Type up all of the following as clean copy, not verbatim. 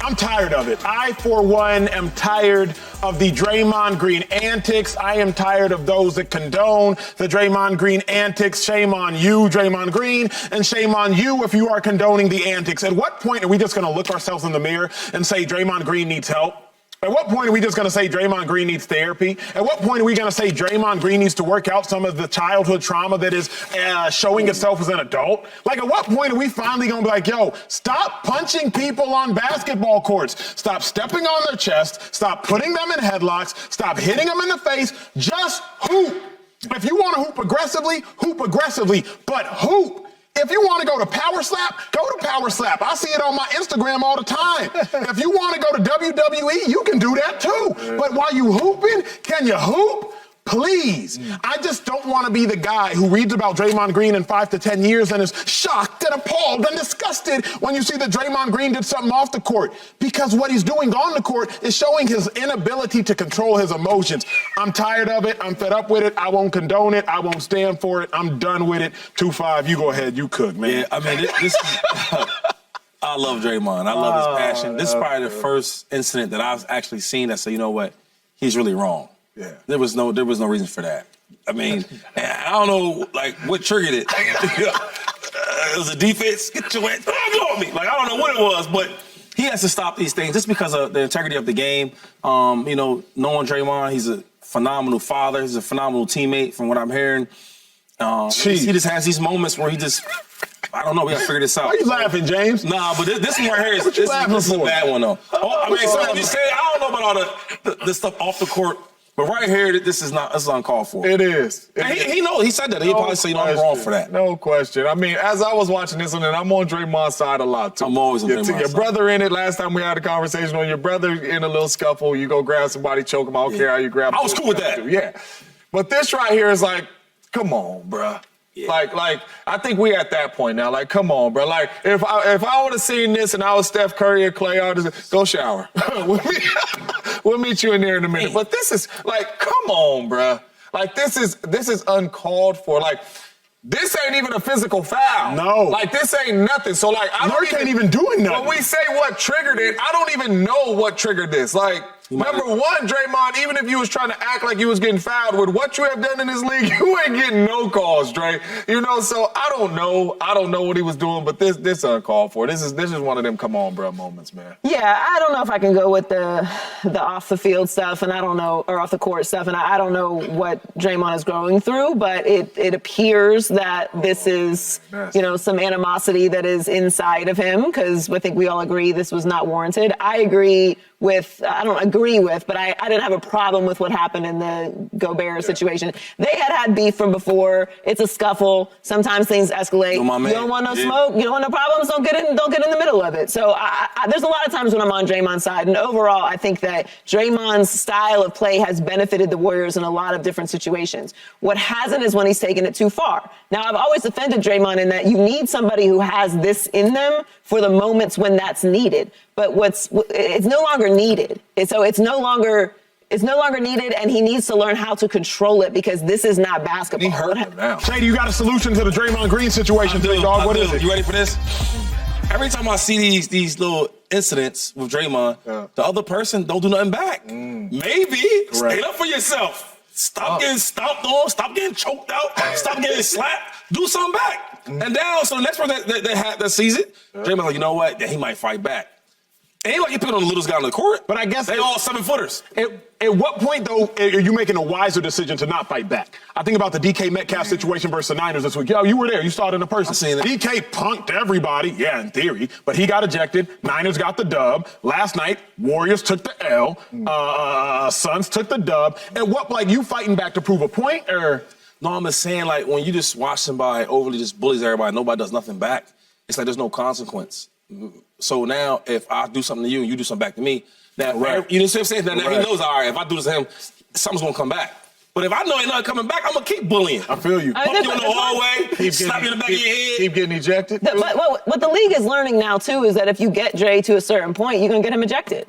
I'm tired of it. I, for one, am tired of the Draymond Green antics. I am tired of those that condone the Draymond Green antics. Shame on you, Draymond Green, and shame on you if you are condoning the antics. At what point are we just going to look ourselves in the mirror and say Draymond Green needs help? At what point are we just going to say Draymond Green needs therapy? At what point are we going to say Draymond Green needs to work out some of the childhood trauma that is showing itself as an adult? Like, at what point are we finally going to be like, yo, stop punching people on basketball courts. Stop stepping on their chest. Stop putting them in headlocks. Stop hitting them in the face. Just hoop. If you want to hoop aggressively, but hoop. If you want to go to Power Slap, go to Power Slap. I see it on my Instagram all the time. If you want to go to WWE, you can do that too. But while you hooping, can you hoop? Please. I just don't want to be the guy who reads about Draymond Green in 5 to 10 years and is shocked and appalled and disgusted when you see that Draymond Green did something off the court. Because what he's doing on the court is showing his inability to control his emotions. I'm tired of it. I'm fed up with it. I won't condone it. I won't stand for it. I'm done with it. 2-5. You go ahead. You cook, man. Yeah, I mean, this is... I love Draymond. I love his passion. This is probably the first incident that I've actually seen that said, you know what, he's really wrong. Yeah. There was no reason for that. I mean, I don't know, like, what triggered it. It was a defense. Get your ass on me. Like, I don't know what it was, but he has to stop these things just because of the integrity of the game. You know, knowing Draymond, he's a phenomenal father. He's a phenomenal teammate from what I'm hearing. He just has these moments where he just, I don't know, we got to figure this out. Why are you laughing, James? Nah, but this one right here is, this is a bad one, though. I mean, so let me say, I don't know about all the stuff off the court. But right here, this is uncalled for. It is. He knows. He said that. He probably said, I'm wrong for that. No question. I mean, as I was watching this one, and I'm on Draymond's side a lot, too. I'm always on Draymond's side. Your brother in it, last time we had a conversation on your brother in a little scuffle, you go grab somebody, choke him, I don't care how you grab him. I was cool with that. Yeah. But this right here is like, come on, bruh. Yeah. Like, I think we at that point now. Like, come on, bro. Like, if I would have seen this and I was Steph Curry or Clay, I would have said, go shower. We'll meet you in there in a minute. But this is like, come on, bro. Like, this is uncalled for. Like, this ain't even a physical foul. No. Like, this ain't nothing. So, like, I don't ain't even doing nothing. When we say what triggered it, I don't even know what triggered this. Like, number one, Draymond, even if you was trying to act like you was getting fouled with what you have done in this league, you ain't getting no calls, Dre. You know, so I don't know. I don't know what he was doing, but this uncalled for. This is one of them come on, bro moments, man. Yeah, I don't know if I can go with the off the field stuff, and I don't know, or off the court stuff, and I don't know what Draymond is going through, but it appears that this is, you know, some animosity that is inside of him, because I think we all agree this was not warranted. I don't agree with, but I didn't have a problem with what happened in the Gobert situation. They had beef from before. It's a scuffle. Sometimes things escalate. You don't want no smoke. You don't want no problems. Don't get in the middle of it. So there's a lot of times when I'm on Draymond's side, and overall, I think that Draymond's style of play has benefited the Warriors in a lot of different situations. What hasn't is when he's taken it too far. Now, I've always defended Draymond in that you need somebody who has this in them for the moments when that's needed. But it's no longer needed. So it's no longer needed, and he needs to learn how to control it, because this is not basketball. He hurt him now. Shady, you got a solution to the Draymond Green situation today, dog. What is it? You ready for this? Every time I see these little incidents with Draymond, the other person don't do nothing back. Maybe stand up for yourself. Stop getting stomped on. Stop getting choked out. Stop getting slapped. Do something back. And now, so the next person that sees it, Draymond's like, you know what? Yeah, he might fight back. It ain't like you picking on the littlest guy on the court. But I guess they all 7-footers. At what point, though, are you making a wiser decision to not fight back? I think about the DK Metcalf situation versus the Niners this week. Yo, you were there. You saw it in person. I seen it. DK punked everybody. Yeah, in theory. But he got ejected. Niners got the dub. Last night, Warriors took the L. Suns took the dub. And what, like, you fighting back to prove a point, or? No, I'm just saying, like, when you just watch somebody overly just bullies everybody, nobody does nothing back, it's like there's no consequence. So now, if I do something to you and you do something back to me, you know what I'm saying? Now he knows, all right, if I do this to him, something's going to come back. But if I know ain't nothing coming back, I'm going to keep bullying. I feel you. Pump you in the hallway, slap you in the back of your head. Keep getting ejected. But what the league is learning now, too, is that if you get Dre to a certain point, you're going to get him ejected.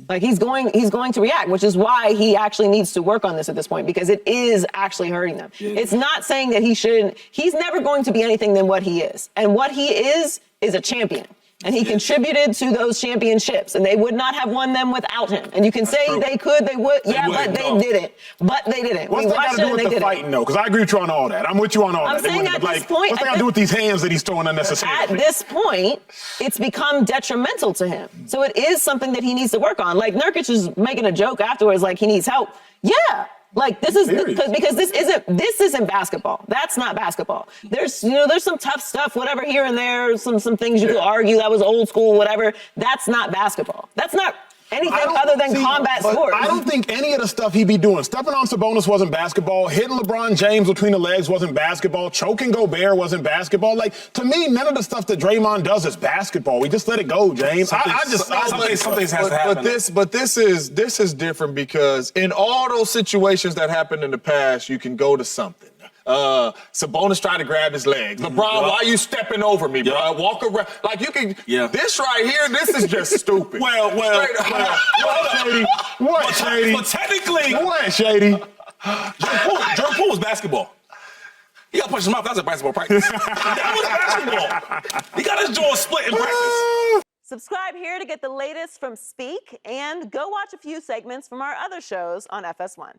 Like, he's going to react, which is why he actually needs to work on this at this point, because it is actually hurting them. It's not saying that he shouldn't. He's never going to be anything than what he is. And what he is a champion. And he contributed to those championships, and they would not have won them without him. And you can say they could, they would, but they didn't. But they didn't. What's that got to do with the fighting, though? Because I agree with you on all that. I'm with you on all that. I'm saying at this point, what's that got to do with these hands that he's throwing unnecessarily? At this point, it's become detrimental to him. So it is something that he needs to work on. Like Nurkić is making a joke afterwards, like he needs help. Yeah. Like this is because this isn't basketball. That's not basketball. There's some tough stuff, whatever here and there, some things you could argue that was old school, whatever. That's not basketball. That's not anything other than combat sports. I don't think any of the stuff he be doing, stepping on Sabonis wasn't basketball, hitting LeBron James between the legs wasn't basketball, choking Gobert wasn't basketball. Like, to me, none of the stuff that Draymond does is basketball. We just let it go, James. Something has to happen. But this is different because in all those situations that happened in the past, you can go to something. Sabonis tried to grab his legs. LeBron, why are you stepping over me, bro? Walk around. Like, you can. Yeah. This right here, this is just stupid. Well, Shady? What, Shady? Well, technically. What, Shady? Jordan Poole was basketball. He got punched in the mouth. That was a basketball practice. That was basketball. He got his jaw split in practice. Subscribe here to get the latest from Speak, and go watch a few segments from our other shows on FS1.